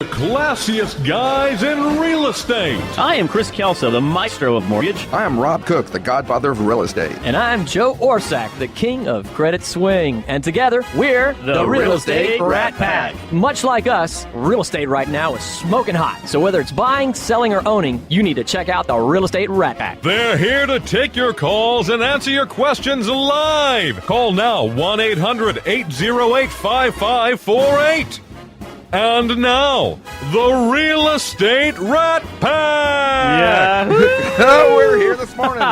The classiest guys in real estate. I am Chris Kelso, the maestro of mortgage. I am Rob Cook, the godfather of real estate. And I'm Joe Orsack, the king of credit swing. And together, we're the Real Estate Rat Pack. Much like us, real estate right now is smoking hot. So whether it's buying, selling, or owning, you need to check out the Real Estate Rat Pack. They're here to take your calls and answer your questions live. Call now 1-800-808-5548. And now, the Real Estate Rat Pack! Yeah. We're here this morning.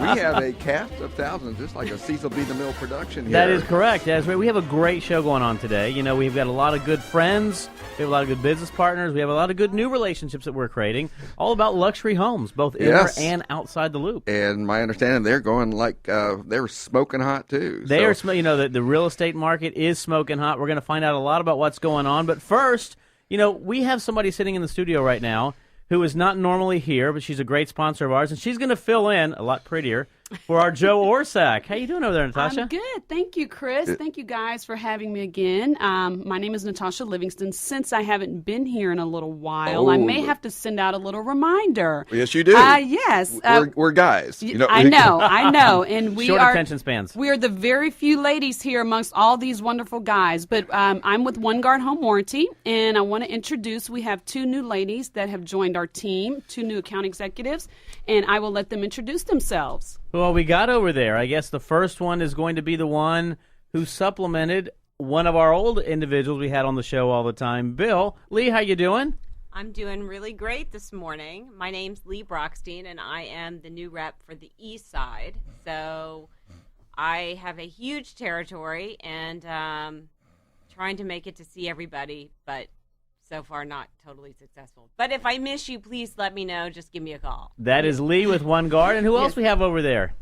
We have a cast of thousands, just like a Cecil B. DeMille production here. That is correct. That's right. We have a great show going on today. You know, we've got a lot of good friends. We have a lot of good business partners. We have a lot of good new relationships that we're creating, all about luxury homes, both inner and outside the loop. And my understanding, they're going like they're smoking hot, too. They are, the real estate market is smoking hot. We're going to find out a lot about what's going on. But first, we have somebody sitting in the studio right now who is not normally here, but she's a great sponsor of ours, and she's going to fill in, a lot prettier, for our Joe Orsack. How you doing over there, Natasha? I'm good. Thank you, Chris. Thank you guys for having me again. My name is Natasha Livingston. Since I haven't been here in a little while, I may have to send out a little reminder. Yes, you do. Yes. We're guys. I know. And we Short are attention spans. We are the very few ladies here amongst all these wonderful guys. But I'm with One Guard Home Warranty, and I want to introduce, we have two new ladies that have joined our team, two new account executives, and I will let them introduce themselves. Well, we got over there. I guess the first one is going to be the one who supplemented one of our old individuals we had on the show all the time. Bill, Lee, how you doing? I'm doing really great this morning. My name's Lee Brockstein, and I am the new rep for the East Side. So I have a huge territory and trying to make it to see everybody, but so far not totally successful. But if I miss you, please let me know. Just give me a call. That is Lee with One Guard. And who else we have over there?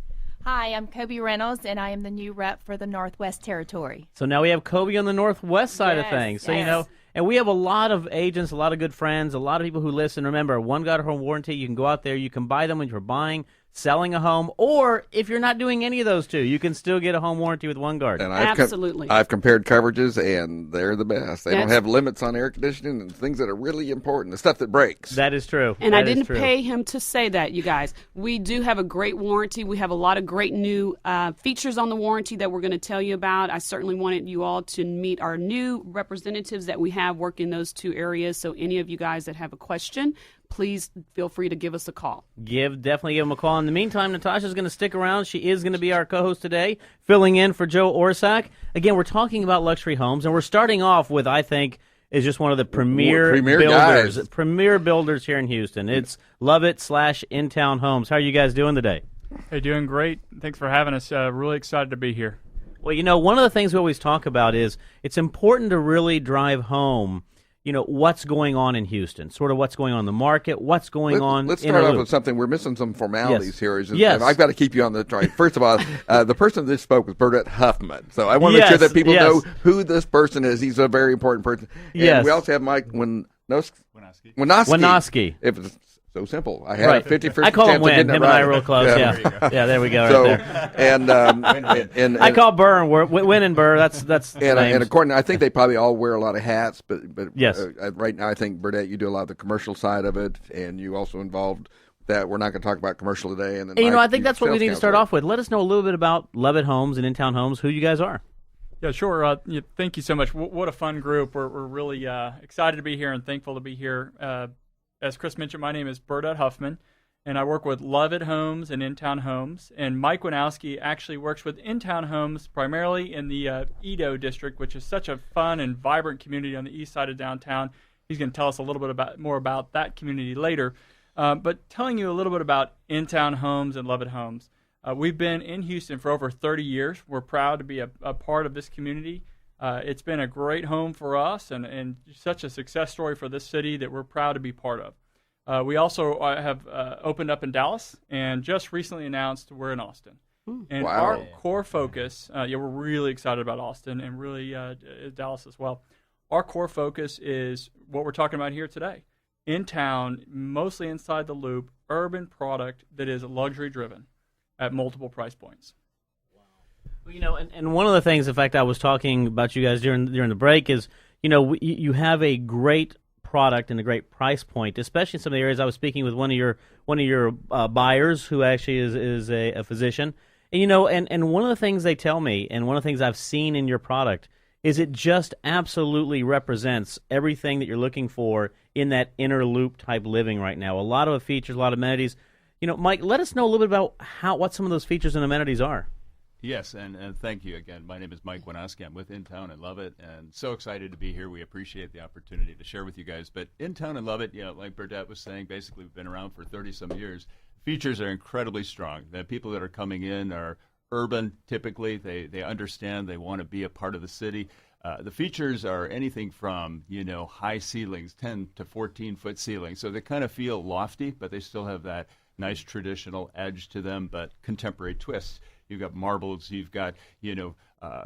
Hi, I'm Kobe Reynolds, and I am the new rep for the Northwest Territory. So now we have Kobe on the Northwest side of things. So, and we have a lot of agents, a lot of good friends, a lot of people who listen. Remember, One Guard Home Warranty, you can go out there, you can buy them when you're buying, selling a home, or if you're not doing any of those two, you can still get a home warranty with One Guard. And Absolutely. I've compared coverages, and they're the best. They don't have limits on air conditioning and things that are really important, the stuff that breaks. That is true. And I didn't pay him to say that, you guys. We do have a great warranty. We have a lot of great new features on the warranty that we're going to tell you about. I certainly wanted you all to meet our new representatives that we have working those two areas. So any of you guys that have a question, please feel free to give us a call. Definitely give them a call. In the meantime, Natasha's going to stick around. She is going to be our co-host today, filling in for Joe Orsack. Again, we're talking about luxury homes, and we're starting off with, I think, is just one of the premier builders, guys. Premier builders here in Houston. It's Lovett/In-Town Homes. How are you guys doing today? Hey, doing great. Thanks for having us. Really excited to be here. Well, one of the things we always talk about is it's important to really drive home what's going on in Houston, sort of what's going on in the market, what's going on. Let's start off with something. We're missing some formalities here. Yes. I've got to keep you on the train. First of all, the person that spoke was Burdette Huffman. So I want to make sure that people know who this person is. He's a very important person. And we also have Mike Winoske. If it's so simple. I had a 50-50 I call him Win. Him and I are real close. Yeah, there we go. So, right there. And I call Burr Win and Burr. That's and according, I think they probably all wear a lot of hats. But yes, right now I think Burdette, you do a lot of the commercial side of it, and you also involved that. We're not going to talk about commercial today. And then I think that's what we need to start off with. Let us know a little bit about Lovett Homes and In-Town Homes. Who you guys are? Yeah, sure. Thank you so much. What a fun group. We're really excited to be here and thankful to be here. As Chris mentioned, my name is Burdette Huffman, and I work with Lovett Homes and In-Town Homes. And Mike Winoske actually works with In-Town Homes primarily in the Edo district, which is such a fun and vibrant community on the east side of downtown. He's going to tell us a little bit more about that community later. But telling you a little bit about In-Town Homes and Lovett Homes. We've been in Houston for over 30 years. We're proud to be a part of this community. It's been a great home for us and such a success story for this city that we're proud to be part of. We also have opened up in Dallas and just recently announced we're in Austin. And our core focus, we're really excited about Austin and really Dallas as well. Our core focus is what we're talking about here today. In town, mostly inside the loop, urban product that is luxury driven at multiple price points. Well, and one of the things, in fact, I was talking about you guys during the break is, you have a great product and a great price point, especially in some of the areas. I was speaking with one of your buyers who actually is a physician, and and one of the things they tell me, and one of the things I've seen in your product, is it just absolutely represents everything that you're looking for in that inner loop type living right now. A lot of features, a lot of amenities. Mike, let us know a little bit about what some of those features and amenities are. Yes, and thank you again. My name is Mike Winoske. I'm with In Town and Love It, and so excited to be here. We appreciate the opportunity to share with you guys. But In Town and Love It, like Burdette was saying, basically we've been around for 30-some years. Features are incredibly strong. The people that are coming in are urban, typically. They understand, they want to be a part of the city. The features are anything from, high ceilings, 10 to 14-foot ceilings. So they kind of feel lofty, but they still have that nice traditional edge to them, but contemporary twists. You've got marbles. You've got,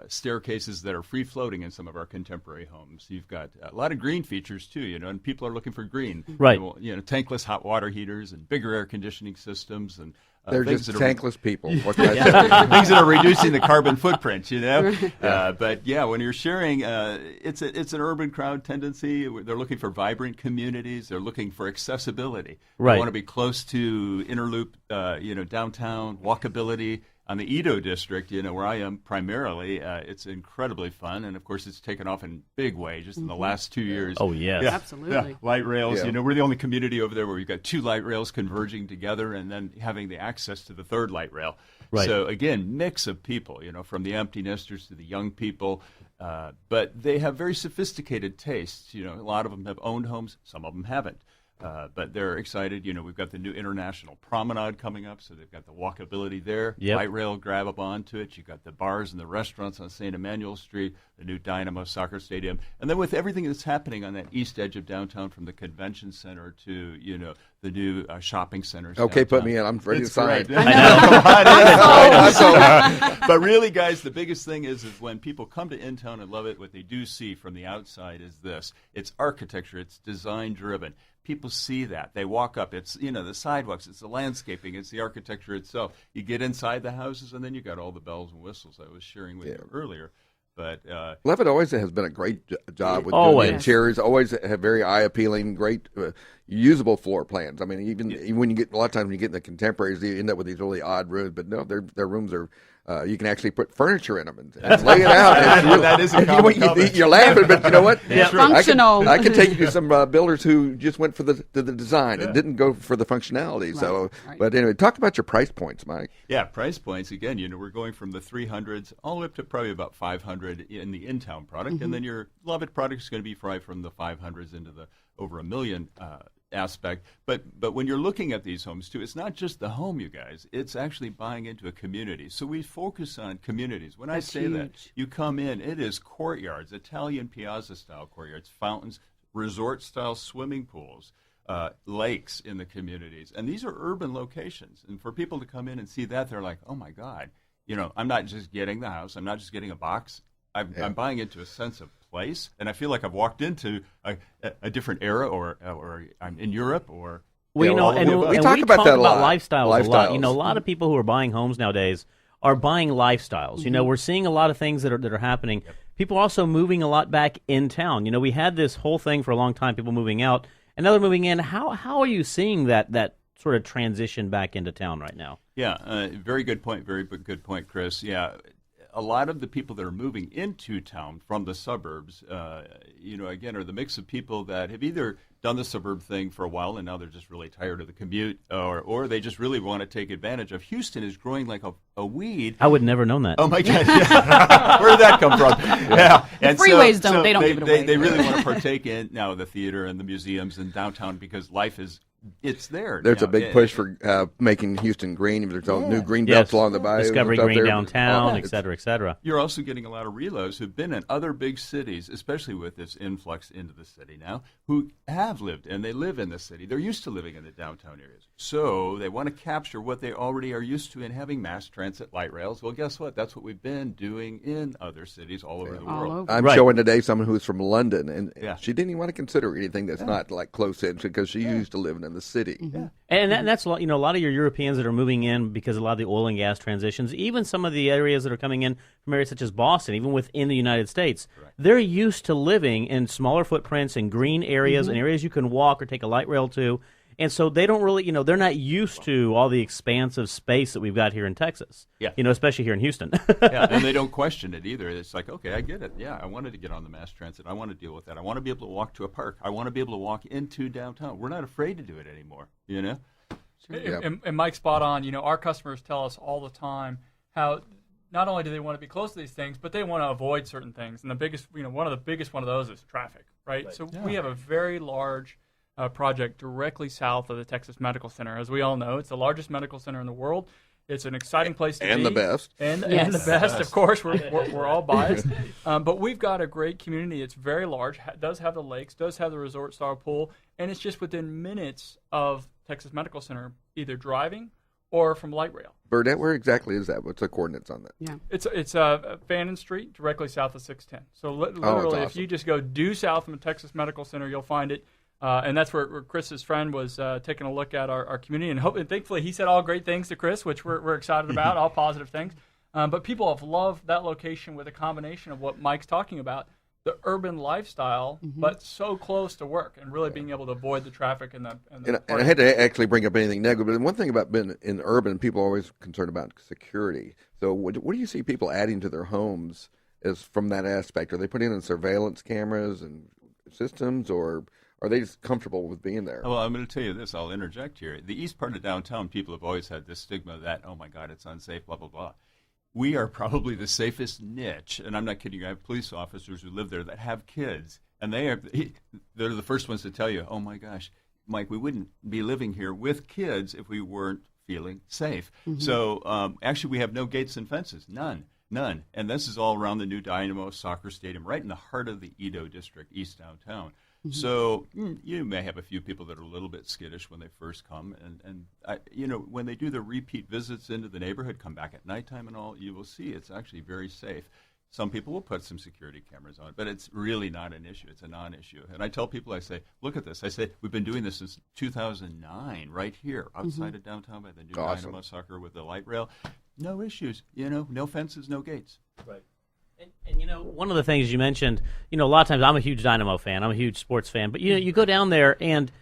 staircases that are free-floating in some of our contemporary homes. You've got a lot of green features, too, and people are looking for green. Right. Tankless hot water heaters and bigger air conditioning systems. And they're just tankless people. What can I say? Things that are reducing the carbon footprint, But, when you're sharing, it's an urban crowd tendency. They're looking for vibrant communities. They're looking for accessibility. Right. They want to be close to inner loop, downtown, walkability. On the Edo district, where I am primarily, it's incredibly fun, and of course, it's taken off in a big way just in the last 2 years. Oh yes, absolutely. Yeah. Light rails. Yeah. We're the only community over there where we've got 2 light rails converging together, and then having the access to the 3rd light rail. Right. So again, mix of people. From the empty nesters to the young people, but they have very sophisticated tastes. A lot of them have owned homes, some of them haven't. But they're excited. We've got the new International Promenade coming up, so they've got the walkability there. Yep. Light rail grab up onto it. You've got the bars and the restaurants on St. Emmanuel Street, the new Dynamo Soccer Stadium. And then with everything that's happening on that east edge of downtown, from the convention center to, the new shopping centers. Okay, downtown. put me in. I'm ready to sign. But really, guys, the biggest thing is when people come to In Town and Love It, what they do see from the outside is this. It's architecture. It's design-driven. People see that. They walk up. It's, the sidewalks. It's the landscaping. It's the architecture itself. You get inside the houses, and then you got all the bells and whistles I was sharing with you earlier. But Levitt always has been a great job with Always. doing interiors. Always have very eye-appealing, great usable floor plans. I mean, even when you get a lot of times when you get in the contemporaries, you end up with these really odd rooms. But no, their rooms are. You can actually put furniture in them and lay it out. That is a common comment. You're laughing, but you know what? It's functional. I can take you to some builders who just went for the design and didn't go for the functionality. So, but anyway, talk about your price points, Mike. Yeah, price points. Again, we're going from the 300s all the way up to probably about 500 in the in-town product, and then your Love It product is going to be right from the 500s into the over $1 million aspect. But when you're looking at these homes too, it's not just the home, you guys. It's actually buying into a community. So we focus on communities. When That's I say huge. that, you come in, it is courtyards, Italian piazza style courtyards, fountains, resort style swimming pools, lakes in the communities. And these are urban locations. And for people to come in and see that, they're like, oh my God, I'm not just getting the house, I'm not just getting a box. I'm buying into a sense of place, and I feel like I've walked into a different era, or I'm in Europe, or we talk about that a lot. Lifestyles a lot. A lot of people who are buying homes nowadays are buying lifestyles. We're seeing a lot of things that are happening. Yep. People are also moving a lot back in town. We had this whole thing for a long time, people moving out, and now they're moving in. How are you seeing that sort of transition back into town right now? Yeah, very good point. Very good point, Chris. Yeah. A lot of the people that are moving into town from the suburbs, again, are the mix of people that have either done the suburb thing for a while and now they're just really tired of the commute, or they just really want to take advantage of. Houston is growing like a weed. I would never known that. Oh my God! Yeah. Where did that come from? Yeah, and freeways they don't give it away. They really want to partake in now the theater and the museums and downtown because life is. It's there. There's a big push for making Houston green. There's new green belts along the bayou. Discovery Green downtown, et cetera, et cetera. You're also getting a lot of relos who've been in other big cities, especially with this influx into the city now, who have lived and they live in the city. They're used to living in the downtown areas. So they want to capture what they already are used to in having mass transit light rails. Well, guess what? That's what we've been doing in other cities all over the world. I'm showing today someone who's from London, and she didn't even want to consider anything that's not like close in because she used to live in in the city. Mm-hmm. And that's a lot of your Europeans that are moving in because of a lot of the oil and gas transitions, even some of the areas that are coming in from areas such as Boston, even within the United States, they're used to living in smaller footprints and green areas and areas you can walk or take a light rail to. And so they don't really, they're not used to all the expansive space that we've got here in Texas. Yeah. Especially here in Houston. Yeah, and they don't question it either. It's like, okay, I get it. Yeah, I wanted to get on the mass transit. I want to deal with that. I want to be able to walk to a park. I want to be able to walk into downtown. We're not afraid to do it anymore, And Mike's spot on. Our customers tell us all the time how not only do they want to be close to these things, but they want to avoid certain things. And the biggest, one of the biggest one of those is traffic, right? So we have a very large project directly south of the Texas Medical Center. As we all know, it's the largest medical center in the world. It's an exciting place to be. And the best. And the best, of course. We're all biased. But we've got a great community. It's very large, does have the lakes, does have the resort-style pool, and it's just within minutes of Texas Medical Center, either driving or from light rail. Burdette, where exactly is that? What's the coordinates on that? Yeah. It's Fannin Street, directly south of 610. So literally, awesome. if you just go due south from the Texas Medical Center, you'll find it. And that's where Chris's friend was taking a look at our community. And thankfully, he said all great things to Chris, which we're excited about, all positive things. But people have loved that location with a combination of what Mike's talking about, the urban lifestyle, but so close to work and really being able to avoid the traffic and I had to actually bring up anything negative, but one thing about being in urban, people are always concerned about security. So what do you see people adding to their homes as from that aspect? Are they putting in surveillance cameras and systems, or are they just comfortable with being there? Well, I'm going to tell you this. I'll interject here. The east part of downtown, people have always had this stigma that, oh, my God, it's unsafe, blah, blah, blah. We are probably the safest niche, and I'm not kidding you. I have police officers who live there that have kids, and they're the first ones to tell you, oh, my gosh, Mike, we wouldn't be living here with kids if we weren't feeling safe. So actually we have no gates and fences, none. And this is all around the new Dynamo soccer stadium, right in the heart of the Edo district, east downtown. So you may have a few people that are a little bit skittish when they first come, and when they do the repeat visits into the neighborhood, come back at nighttime and all, you will see it's actually very safe. Some people will put some security cameras on, but it's really not an issue. It's a non-issue. And I tell people, I say, look at this. I say, we've been doing this since 2009 right here outside of downtown by the new Dynamo soccer with the light rail. No issues, no fences, no gates. Right. And one of the things you mentioned, a lot of times I'm a huge Dynamo fan. I'm a huge sports fan. But, you go down there and,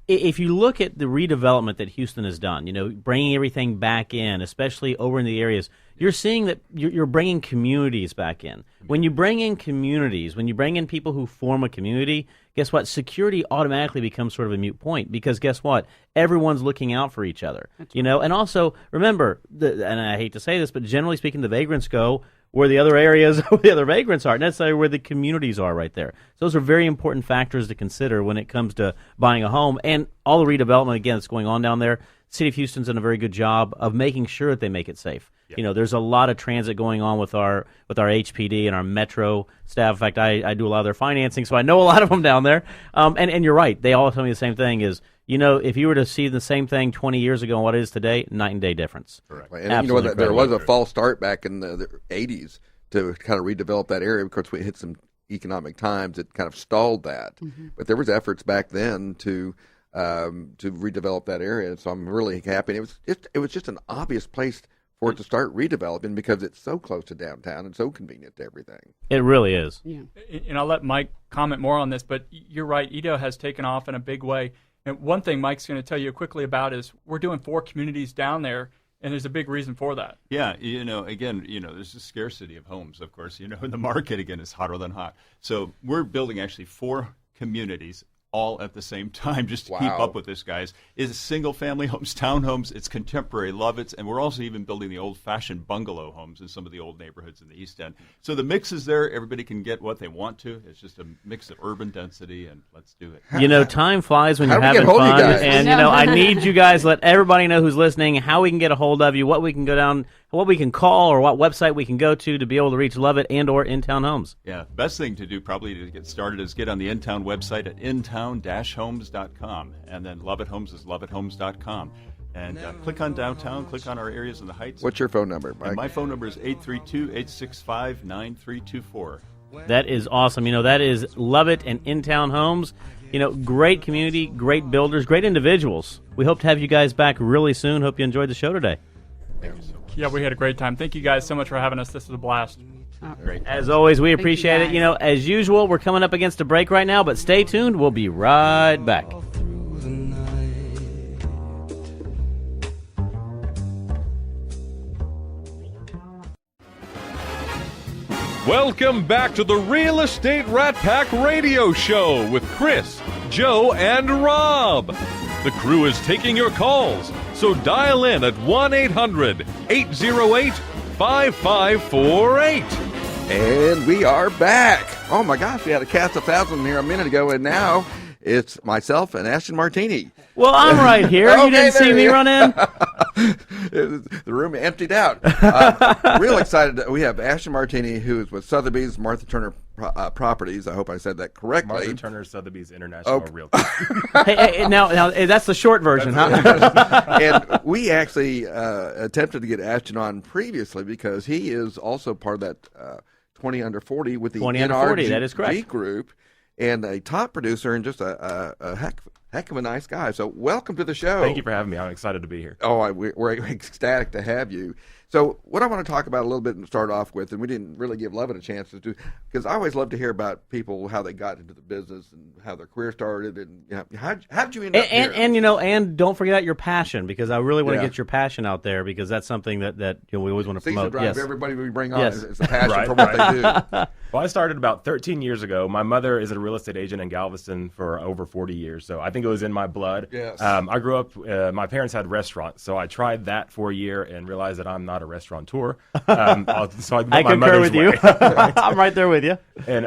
if you look at the redevelopment that Houston has done, bringing everything back in, especially over in the areas, you're seeing that you're bringing communities back in. When you bring in communities, when you bring in people who form a community, guess what? Security automatically becomes sort of a moot point because guess what? Everyone's looking out for each other. And also, remember, and I hate to say this, but generally speaking, the vagrants go where the other areas, where the other vagrants are, necessarily where the communities are right there. So those are very important factors to consider when it comes to buying a home. And all the redevelopment, again, that's going on down there, City of Houston's done a very good job of making sure that they make it safe. Yep. There's a lot of transit going on with our HPD and our Metro staff. In fact, I do a lot of their financing, so I know a lot of them down there. And you're right. They all tell me the same thing is, if you were to see the same thing 20 years ago and what it is today, night and day difference. Correct. And there was a false start back in the 80s to kind of redevelop that area. Of course, we hit some economic times that kind of stalled that. But there was efforts back then to redevelop that area. So I'm really happy. And it was just an obvious place for it to start redeveloping because it's so close to downtown and so convenient to everything. It really is. Yeah. And I'll let Mike comment more on this, but you're right. Edo has taken off in a big way. And one thing Mike's going to tell you quickly about is we're doing 4 communities down there, and there's a big reason for that. Yeah, again, there's a scarcity of homes, of course. The market, again, is hotter than hot. So we're building actually 4 communities all at the same time just to keep up with this, guys. It's single-family homes, townhomes, it's contemporary Lovitz, and we're also even building the old-fashioned bungalow homes in some of the old neighborhoods in the East End. So the mix is there. Everybody can get what they want to. It's just a mix of urban density, and let's do it. Time flies when you're having fun. And, I need you guys, let everybody know who's listening how we can get a hold of you, what we can go down, what we can call, or what website we can go to be able to reach Lovett and or In-Town Homes. Yeah, best thing to do probably to get started is get on the In-Town website at intown-homes.com, and then Lovett Homes is lovetthomes.com. And click on downtown, click on our areas in the Heights. What's your phone number, Mike? And my phone number is 832-865-9324. That is awesome. That is Lovett and In-Town Homes. Great community, great builders, great individuals. We hope to have you guys back really soon. Hope you enjoyed the show today. Yeah, we had a great time. Thank you guys so much for having us. This was a blast. Great. As always, we appreciate it. As usual, we're coming up against a break right now, but stay tuned. We'll be right back. Welcome back to the Real Estate Rat Pack Radio Show with Chris, Joe, and Rob. The crew is taking your calls, so dial in at 1-800-808-5548. And we are back. Oh my gosh, we had a cast of thousands here a minute ago, and now it's myself and Ashton Martini. Well, I'm right here. Okay, you didn't see me run in? The room emptied out. Real excited. We have Ashton Martini, who is with Sotheby's, Martha Turner Properties. I hope I said that correctly. Martha Turner Sotheby's International Realty. hey, now, that's the short version, huh? And we actually attempted to get Ashton on previously because he is also part of that 20 under 40 with the 20 under 40, that is correct. Group, and a top producer and just a heck of a nice guy. So welcome to the show. Thank you for having me. I'm excited to be here. Oh, we're ecstatic to have you. So what I want to talk about a little bit and start off with, and we didn't really give Lovett a chance to do, because I always love to hear about people, how they got into the business and how their career started, and how did you end up here? And don't forget your passion, because I really want to get your passion out there, because that's something that we always want to Season promote. drive, Yes. everybody we bring on Yes. is a passion for what they do. Well, I started about 13 years ago. My mother is a real estate agent in Galveston for over 40 years, so I think it was in my blood. Yes. I grew up, my parents had restaurants, so I tried that for a year and realized that I'm not a restaurateur. So I concur with you. I'm right there with you. And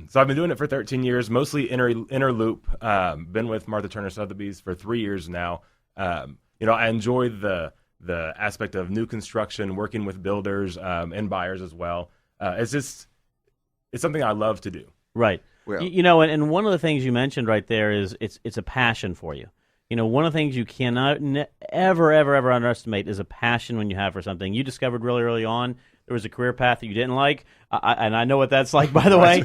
so I've been doing it for 13 years, mostly inner loop. Been with Martha Turner Sotheby's for 3 years now. I enjoy the aspect of new construction, working with builders and buyers as well. It's something I love to do. Right. Well, and one of the things you mentioned right there is it's a passion for you. One of the things you cannot ever underestimate is a passion when you have for something. You discovered really early on there was a career path that you didn't like, and I know what that's like, by the way.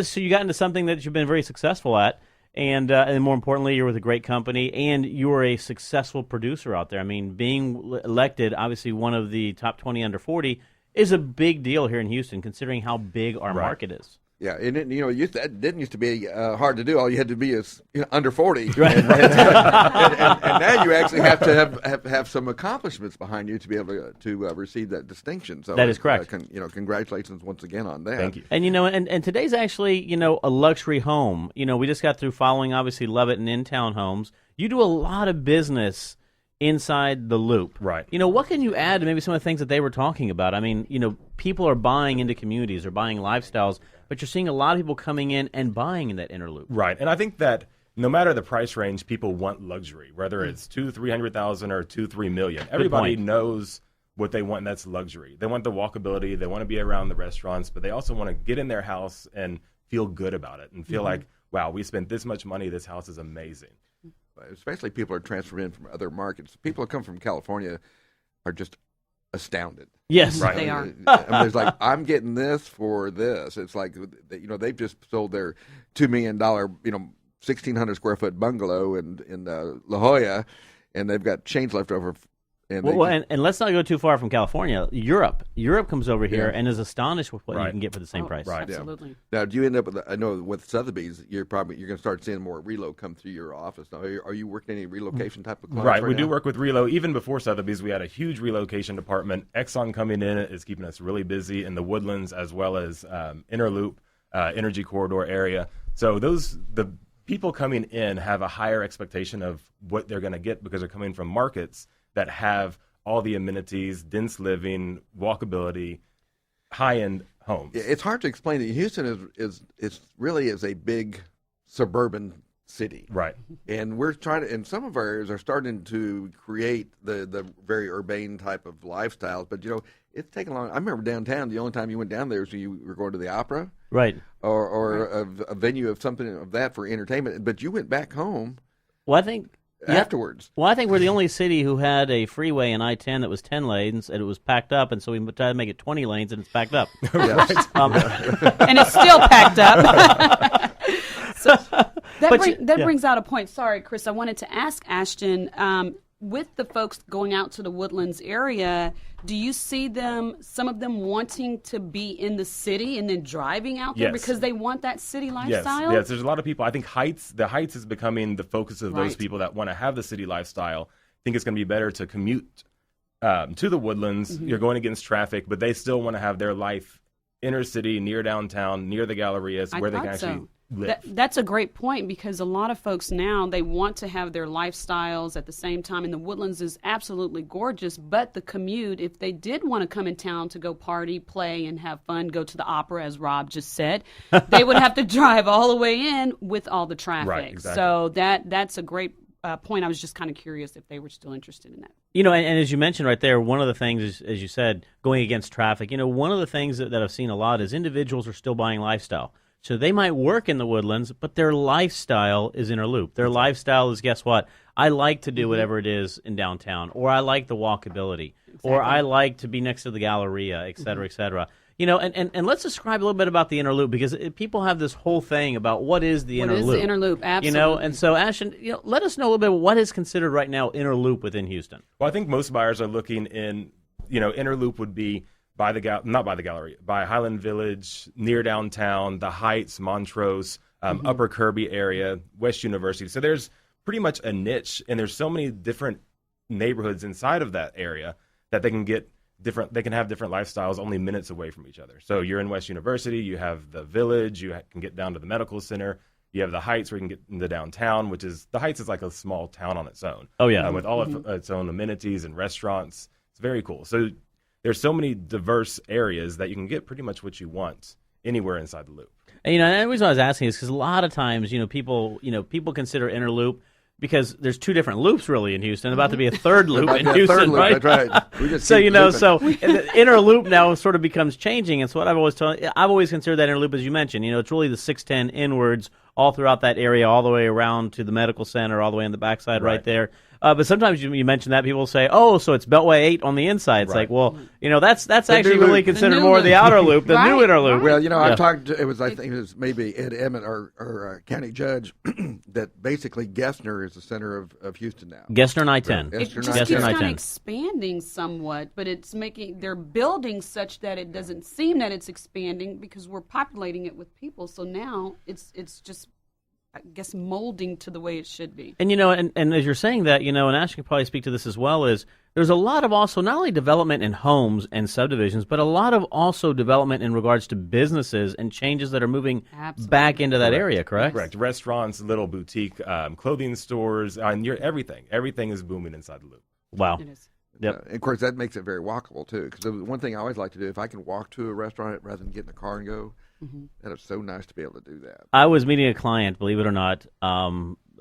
So you got into something that you've been very successful at, and more importantly, you're with a great company, and you're a successful producer out there. I mean, being elected, obviously one of the top 20 under 40, is a big deal here in Houston, considering how big our market is. Yeah, and it didn't used to be hard to do. All you had to be is under 40, right. and now you actually have to have some accomplishments behind you to be able to receive that distinction. So that is correct. Congratulations once again on that. Thank you. And and today's actually a luxury home. We just got through following obviously Lovett and In-Town Homes. You do a lot of business inside the loop. Right. What can you add to maybe some of the things that they were talking about? I mean, people are buying into communities, or buying lifestyles, but you're seeing a lot of people coming in and buying in that inner loop. Right. And I think that no matter the price range, people want luxury, whether it's $200,000-$300,000 or $2-3 million. Everybody knows what they want, and that's luxury. They want the walkability. They want to be around the restaurants, but they also want to get in their house and feel good about it and feel like, wow, we spent this much money. This house is amazing. Especially people are transferred in from other markets. People who come from California are just astounded. Yes, right. They are. There's like, I'm getting this for this. It's like, they've just sold their $2 million, 1,600 square foot bungalow in La Jolla, and they've got change left over. And let's not go too far from California. Europe comes over here and is astonished with what you can get for the same price. Right. Absolutely. Yeah. Now, do you end up with? I know with Sotheby's, you're going to start seeing more relo come through your office. Now, are you working any relocation type of clients? Right. We do work with relo. Even before Sotheby's, we had a huge relocation department. Exxon coming in is keeping us really busy in the Woodlands, as well as Inner Loop, Energy Corridor area. So the people coming in have a higher expectation of what they're going to get, because they're coming from markets that have all the amenities, dense living, walkability, high-end homes. It's hard to explain that Houston is really a big suburban city, right? And we're trying to, and some of our areas are starting to create the very urbane type of lifestyles. But it's taken long. I remember downtown, the only time you went down there was when you were going to the opera, right, or a venue of something of that for entertainment. But you went back home. Well, I think. Afterwards. Well, I think we're the only city who had a freeway in I-10 that was 10 lanes, and it was packed up, and so we tried to make it 20 lanes, and it's packed up. And it's still packed up. That brings out a point. Sorry, Chris. I wanted to ask Ashton, with the folks going out to the Woodlands area, do you see some of them wanting to be in the city and then driving out there because they want that city lifestyle? Yes, there's a lot of people. I think the Heights is becoming the focus of those people that want to have the city lifestyle. I think it's going to be better to commute to the Woodlands. You're going against traffic, but they still want to have their life inner city, near downtown, near the Gallerias, where they can actually live. That's a great point, because a lot of folks now, they want to have their lifestyles at the same time, and the Woodlands is absolutely gorgeous, but the commute, if they did want to come in town to go party, play, and have fun, go to the opera, as Rob just said, they would have to drive all the way in with all the traffic. Right, exactly. So that's a great point. I was just kind of curious if they were still interested in that. You know, and as you mentioned right there, one of the things is, as you said, going against traffic. You know, one of the things that I've seen a lot is individuals are still buying lifestyle. So they might work in the Woodlands, but their lifestyle is inner loop. Their lifestyle is, guess what? I like to do whatever it is in downtown, or I like the walkability, or I like to be next to the Galleria, et cetera, et cetera. You know, and let's describe a little bit about the inner loop, because people have this whole thing about what is the inner loop. What is the inner loop? Absolutely. You know, and so Ashton, let us know a little bit what is considered right now inner loop within Houston. Well, I think most buyers are looking in, inner loop would be not by the Gallery, by Highland Village, near downtown, the Heights, Montrose, Upper Kirby area, West University. So there's pretty much a niche, and there's so many different neighborhoods inside of that area that they can have different lifestyles only minutes away from each other. So you're in West University, you have the Village, you can get down to the medical center. You have the Heights where you can get into downtown, the Heights is like a small town on its own. Oh, yeah. With all of its own amenities and restaurants. It's very cool. So there's so many diverse areas that you can get pretty much what you want anywhere inside the loop. And, and the reason I was asking is because a lot of times, people consider inner loop because there's two different loops really in Houston, about to be a third loop in Houston, right? That's right. We just so looping. So the inner loop now sort of becomes changing. And so what I've always considered that inner loop, as you mentioned, it's really the 610 inwards all throughout that area, all the way around to the medical center, all the way on the backside right there. But sometimes you mention that, people say, oh, so it's Beltway 8 on the inside. It's like, well, that's actually really considered more the outer loop, the new inner loop. Well, I talked to, I think it was maybe Ed Emmett, our county judge, that basically Gessner is the center of Houston now. Gessner and I-10. It just keeps kind of expanding somewhat, but they're building such that it doesn't seem that it's expanding because we're populating it with people. So now it's just, I guess, molding to the way it should be. And, and as you're saying that, and Ash can probably speak to this as well, is there's a lot of also not only development in homes and subdivisions, but a lot of also development in regards to businesses and changes that are moving back into that area, correct? Correct. Restaurants, little boutique clothing stores, everything. Everything is booming inside the loop. Wow. It is. Yep. And of course, that makes it very walkable, too. Because the one thing I always like to do, if I can walk to a restaurant rather than get in the car and go, that is so nice to be able to do that. I was meeting a client, believe it or not.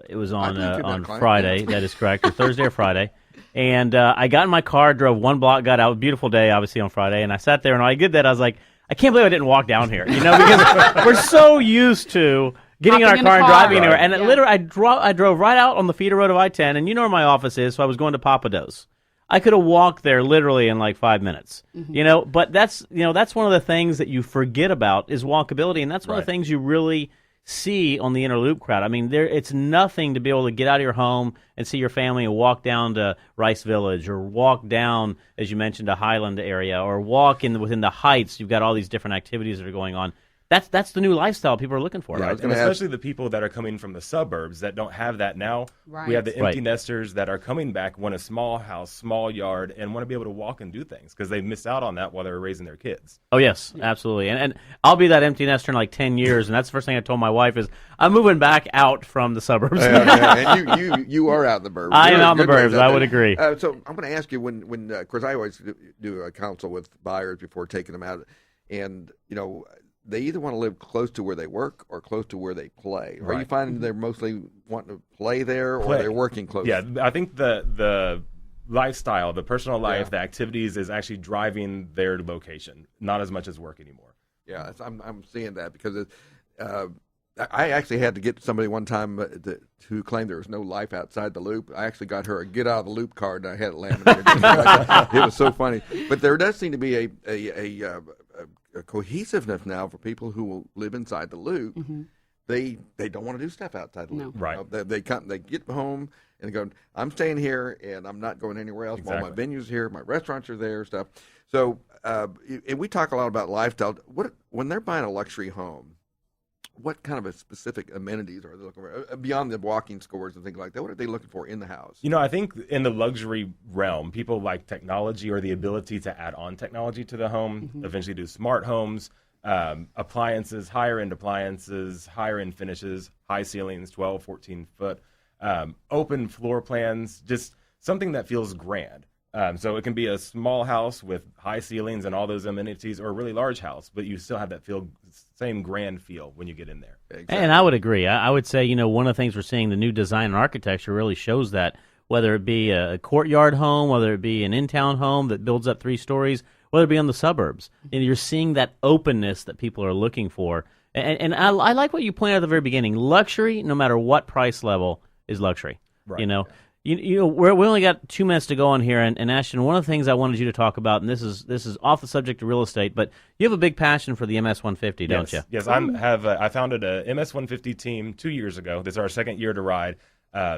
It was on Friday. That is correct, or Thursday or Friday. And I got in my car, drove one block, got out. Beautiful day, obviously, on Friday. And I sat there, and when I did that, I was like, I can't believe I didn't walk down here. Because we're so used to getting in our car and driving anywhere. And literally, I drove right out on the feeder road of I-10, and you know where my office is, so I was going to Papados. I could have walked there literally in like 5 minutes, but that's one of the things that you forget about is walkability. And that's one of the things you really see on the inner loop crowd. I mean, it's nothing to be able to get out of your home and see your family and walk down to Rice Village, or walk down, as you mentioned, to Highland area, or walk within the Heights. You've got all these different activities that are going on. That's the new lifestyle people are looking for, right? And especially the people that are coming from the suburbs that don't have that now. Right. We have the empty nesters that are coming back, want a small house, small yard, and want to be able to walk and do things because they missed out on that while they were raising their kids. Oh, yes, absolutely. And I'll be that empty nester in like 10 years, and that's the first thing I told my wife is I'm moving back out from the suburbs. And you are out in the burbs. I am out in the burbs, I would agree. So I'm going to ask you, when of course, I always do a counsel with buyers before taking them out, and, they either want to live close to where they work or close to where they play. Right. Are you finding they're mostly wanting to play there, or they're working close? Yeah, I think the lifestyle, the personal life, the activities is actually driving their location, not as much as work anymore. Yeah, I'm seeing that because I actually had to get somebody one time who claimed there was no life outside the loop. I actually got her a get out of the loop card, and I had it laminated. It was so funny. But there does seem to be a cohesiveness now for people who will live inside the loop they don't want to do stuff outside the loop. Right. They get home and they go, I'm staying here and I'm not going anywhere else. Exactly. All my venues here, my restaurants are there, stuff. So, and we talk a lot about lifestyle. When they're buying a luxury home, what kind of a specific amenities are they looking for beyond the walking scores and things like that? What are they looking for in the house? I think in the luxury realm, people like technology or the ability to add on technology to the home, eventually do smart homes, appliances, higher-end appliances, higher-end finishes, high ceilings, 12, 14-foot, open floor plans, just something that feels grand. So it can be a small house with high ceilings and all those amenities, or a really large house, but you still have that same grand feel when you get in there. Exactly. And I would agree. I would say, one of the things we're seeing, the new design and architecture really shows that, whether it be a courtyard home, whether it be an in-town home that builds up 3 stories, whether it be on the suburbs. And you're seeing that openness that people are looking for. And I like what you pointed out at the very beginning. Luxury, no matter what price level, is luxury. Right. We only got 2 minutes to go on here, and Ashton, one of the things I wanted you to talk about, and this is off the subject of real estate, but you have a big passion for the MS-150, don't you? Yes, I founded a MS-150 team 2 years ago. This is our second year to ride.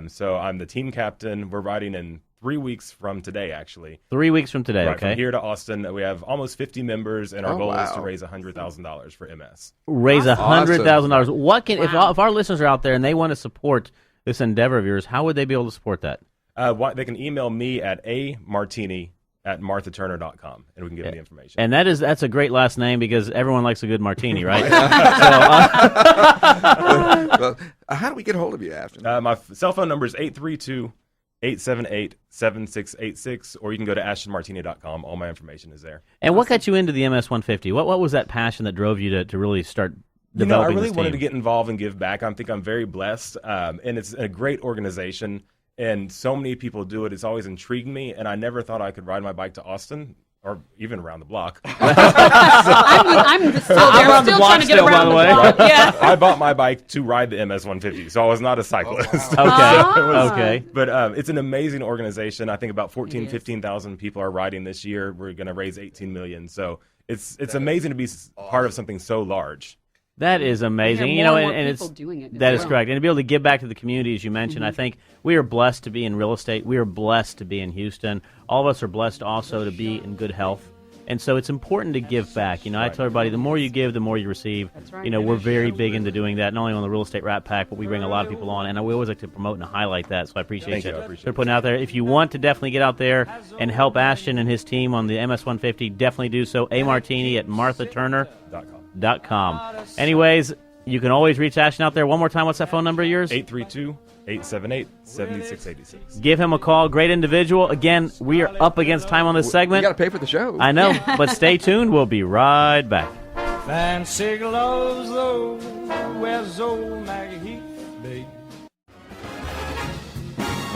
So I'm the team captain. We're riding in 3 weeks from today, actually. 3 weeks from today, right, okay. From here to Austin, we have almost 50 members, and our goal is to wow. raise $100,000 for MS. Raise $100,000. Awesome. What can if our listeners are out there and they want to support this endeavor of yours, how would they be able to support that? They can email me at amartini@marthaturner.com, and we can give them the information. And that's a great last name because everyone likes a good martini, right? Well, how do we get a hold of you, Ashton? My cell phone number is 832-878-7686, or you can go to ashtonmartini.com. All my information is there. And what got you into the MS-150? What was that passion that drove you to really start developing I really this wanted team? to get involved and give back. I think I'm very blessed, and it's a great organization, and so many people do it. It's always intrigued me, and I never thought I could ride my bike to Austin or even around the block. I'm still trying to get around the block. Yeah. I bought my bike to ride the MS-150, so I was not a cyclist. Oh, wow. Okay. But it's an amazing organization. I think about 15,000 people are riding this year. We're going to raise $18 million. So it's amazing to be part of something so large. That is amazing. More and more and people it's doing it as that is well. correct. And to be able to give back to the community, as you mentioned, I think we are blessed to be in real estate. We are blessed to be in Houston. All of us are blessed also to be in good health. And so it's important to give back. I tell everybody, the more you give, the more you receive. That's right. We're very big into doing that, not only on the Real Estate Rat Pack, but we bring a lot of people on. And we always like to promote and highlight that, so I appreciate Thank you. you. I appreciate They're putting it out there. If you want to definitely get out there and help Ashton and his team on the MS-150, definitely do so. amartini@marthaturner.com. Anyways, you can always reach Ashton out there. One more time, what's that phone number of yours? 832-878-7686. Give him a call. Great individual. Again, we are up against time on this You segment. got to pay for the show. I know, but stay tuned. We'll be right back. Fancy gloves, though, where's old Maggie Heath, babe?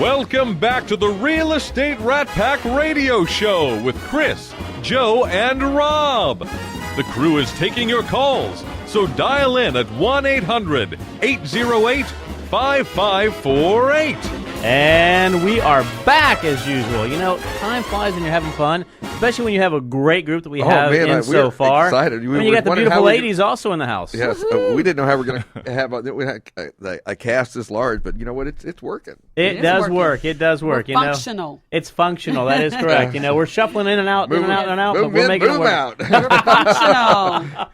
Welcome back to the Real Estate Rat Pack Radio Show with Chris, Joe, and Rob. The crew is taking your calls, so dial in at 1-800-808-5548. And we are back as usual. Time flies when you're having fun, especially when you have a great group that we have man, so we're far. excited. And you got the beautiful ladies also in the house. Yes, we didn't know how we're going to have a cast this large, but you know what? It's working. It does work. It does work. We're functional. It's functional. That is correct. We're shuffling in and out, but we're making it work. Functional.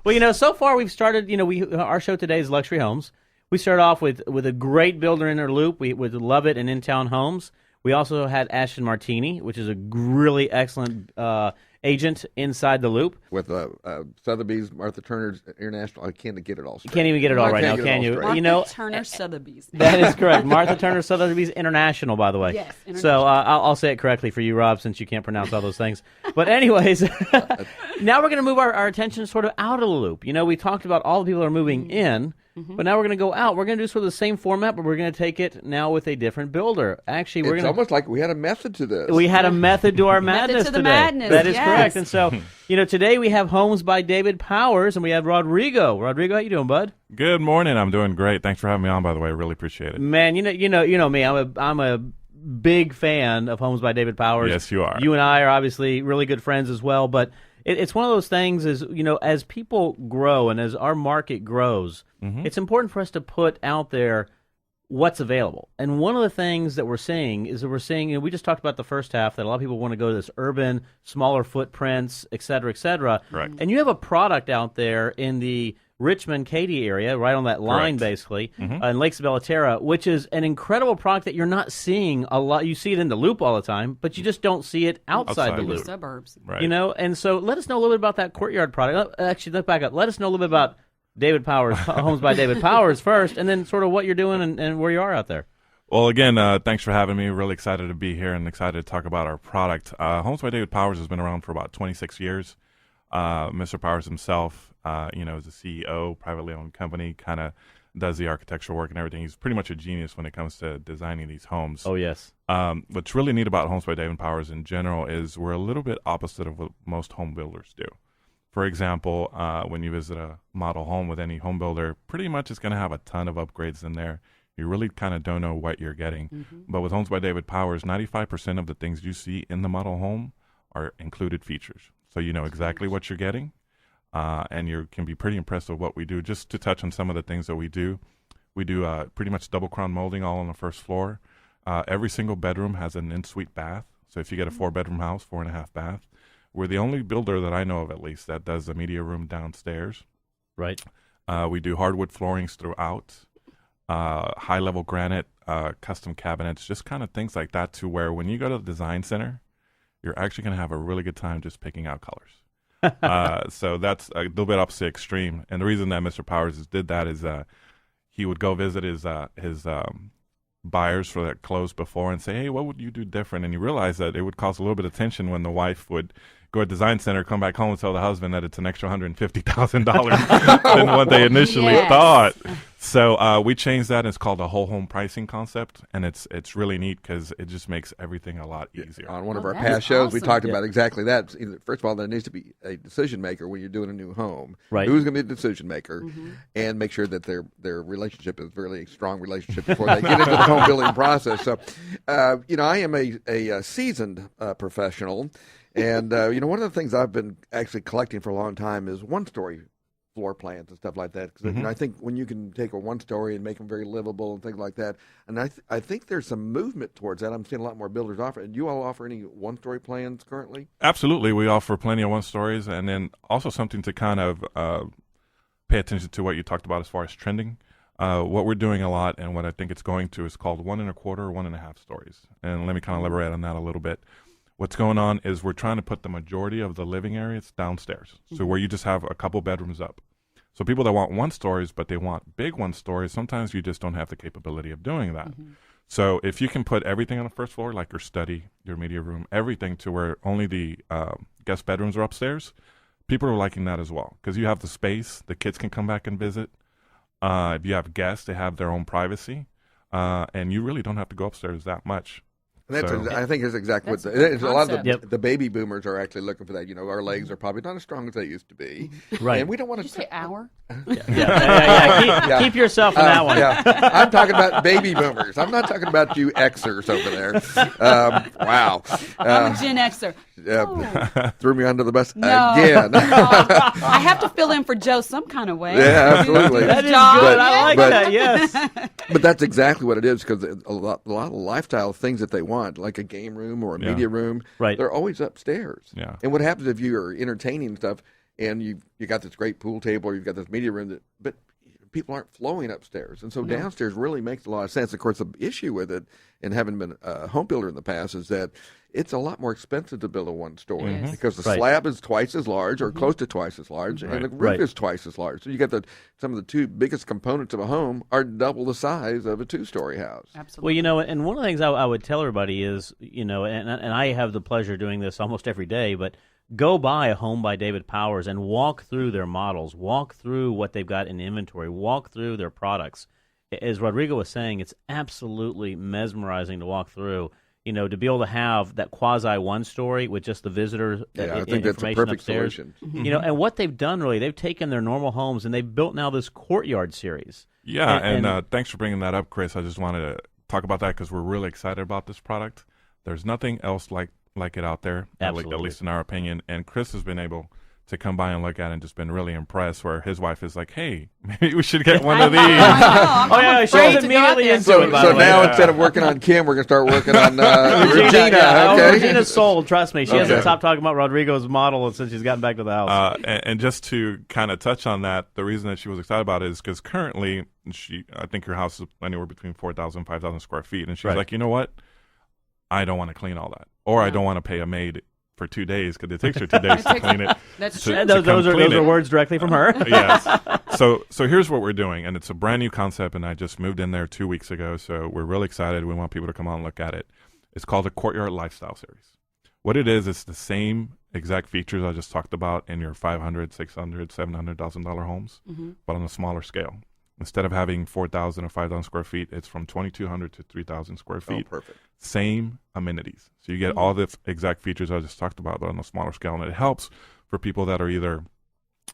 Well, so far we've started. Our show today is luxury homes. We started off with a great builder in our loop. With Love It and In Town Homes. We also had Ashton Martini, which is a really excellent agent inside the loop. With Sotheby's, Martha Turner's International. I can't get it all straight. You can't even get it all right now, can you? Martha Turner Sotheby's. That is correct. Martha Turner Sotheby's International, by the way. Yes, so I'll say it correctly for you, Rob, since you can't pronounce all those things. But anyways, now we're going to move our attention sort of out of the loop. We talked about all the people that are moving in. But now we're going to go out. We're going to do sort of the same format, but we're going to take it now with a different builder. Actually, it's almost like we had a method to this. We had a method to our madness to the today. madness, That is yes. correct. And so, today we have Homes by David Powers, and we have Rodrigo. Rodrigo, how you doing, bud? Good morning. I'm doing great. Thanks for having me on, by the way. I really appreciate it. Man, you know me. I'm a big fan of Homes by David Powers. Yes, you are. You and I are obviously really good friends as well, but it's one of those things is, as people grow and as our market grows, it's important for us to put out there what's available. And one of the things that we're seeing is that we just talked about the first half, that a lot of people want to go to this urban, smaller footprints, et cetera, et cetera. Correct. And you have a product out there in the Richmond, Katy area, right on that line, basically, in Lakes of Bellaterra, which is an incredible product that you're not seeing a lot. You see it in the Loop all the time, but you just don't see it outside the Loop. Suburbs. Right. And so let us know a little bit about that courtyard product. Actually, let's back up. Let us know a little bit about David Powers, Homes by David Powers first, and then sort of what you're doing and where you are out there. Well, again, thanks for having me. Really excited to be here and excited to talk about our product. Homes by David Powers has been around for about 26 years. Mr. Powers himself, is a CEO, privately owned company, kind of does the architectural work and everything. He's pretty much a genius when it comes to designing these homes. Oh, yes. What's really neat about Homes by David Powers in general is we're a little bit opposite of what most home builders do. For example, when you visit a model home with any home builder, pretty much it's going to have a ton of upgrades in there. You really kind of don't know what you're getting. But with Homes by David Powers, 95% of the things you see in the model home are included features. So you know exactly what you're getting, and you can be pretty impressed with what we do. Just to touch on some of the things that we do pretty much double crown molding all on the first floor. Every single bedroom has an en-suite bath. So if you get a 4-bedroom house, 4.5 bath, we're the only builder that I know of, at least, that does a media room downstairs. Right. We do hardwood floorings throughout, high-level granite, custom cabinets, just kind of things like that, to where when you go to the design center, you're actually going to have a really good time just picking out colors. So that's a little bit opposite extreme. And the reason that Mr. Powers did that is he would go visit his buyers for that closed before and say, hey, what would you do different? And you realize that it would cause a little bit of tension when the wife would go to design center, come back home and tell the husband that it's an extra $150,000 than what they initially thought. So we changed that. It's called a whole home pricing concept, and it's really neat because it just makes everything a lot easier. On one of our past shows, we talked about exactly that. First of all, there needs to be a decision maker when you're doing a new home. Right. Who's going to be the decision maker, and make sure that their relationship is really a strong relationship before they get into the home building process. So, I am a seasoned professional. And, one of the things I've been actually collecting for a long time is one-story floor plans and stuff like that. Because I think when you can take a one-story and make them very livable and things like that, and I think there's some movement towards that. I'm seeing a lot more builders offer. Do you all offer any one-story plans currently? Absolutely. We offer plenty of one-stories, and then also something to kind of pay attention to what you talked about as far as trending. What we're doing a lot, and what I think it's going to, is called 1.25, 1.5 stories. And let me kind of elaborate on that a little bit. What's going on is we're trying to put the majority of the living areas downstairs, so where you just have a couple bedrooms up. So people that want one stories, but they want big one stories, sometimes you just don't have the capability of doing that. So if you can put everything on the first floor, like your study, your media room, everything, to where only the guest bedrooms are upstairs, people are liking that as well, because you have the space, the kids can come back and visit. If you have guests, they have their own privacy, and you really don't have to go upstairs that much. I think it's exactly what a lot of the baby boomers are actually looking for that. Our legs are probably not as strong as they used to be, right? And we don't want to say our. Keep yourself in that one. I'm talking about baby boomers. I'm not talking about you Xers over there. Wow, I'm a Gen Xer. Threw me under the bus again. I have to fill in for Joe some kind of way. Yeah, absolutely. That is good. I like that. Yes. But that's exactly what it is, because a lot of lifestyle things that they want, like a game room or a media room, they're always upstairs. Yeah. And what happens if you are entertaining stuff and you got this great pool table or you've got this media room, but people aren't flowing upstairs. And so downstairs really makes a lot of sense. Of course, the issue with it, and having been a home builder in the past, is that it's a lot more expensive to build a one-story because the slab is twice as large or close to twice as large, and the roof is twice as large. So you got some of the two biggest components of a home are double the size of a two-story house. Absolutely. Well, and one of the things I would tell everybody is, and I have the pleasure of doing this almost every day, but go buy a Home by David Powers and walk through their models, walk through what they've got in inventory, walk through their products. As Rodrigo was saying, it's absolutely mesmerizing to walk through. To be able to have that quasi one story with just the visitors. I think that's a perfect upstairs. solution. And what they've done really, they've taken their normal homes and they've built now this courtyard series. Yeah, and thanks for bringing that up, Chris. I just wanted to talk about that because we're really excited about this product. There's nothing else like like it out there, at least in our opinion. And Chris has been able to come by and look at it and just been really impressed, where his wife is like, hey, maybe we should get one of these. She was immediately into it, by the way. So now instead of working on Kim, we're going to start working on Regina. Okay? Regina's sold, trust me. She hasn't stopped talking about Rodrigo's model since she's gotten back to the house. And just to kind of touch on that, the reason that she was excited about it is because currently, I think your house is anywhere between 4,000 and 5,000 square feet. And she's like, you know what? I don't want to clean all that. Or I don't want to pay a maid for 2 days because it takes her 2 days to clean it. That's true. Those are words directly from her. Yes. So here's what we're doing, and it's a brand new concept, and I just moved in there 2 weeks ago, so we're really excited. We want people to come out and look at it. It's called the Courtyard Lifestyle Series. What it is, it's the same exact features I just talked about in your $500,000, $600,000, $700,000 homes, but on a smaller scale. Instead of having 4,000 or 5,000 square feet, it's from 2,200 to 3,000 square feet. Oh, perfect. Same amenities. So you get all the exact features I just talked about, but on a smaller scale. And it helps for people that are either,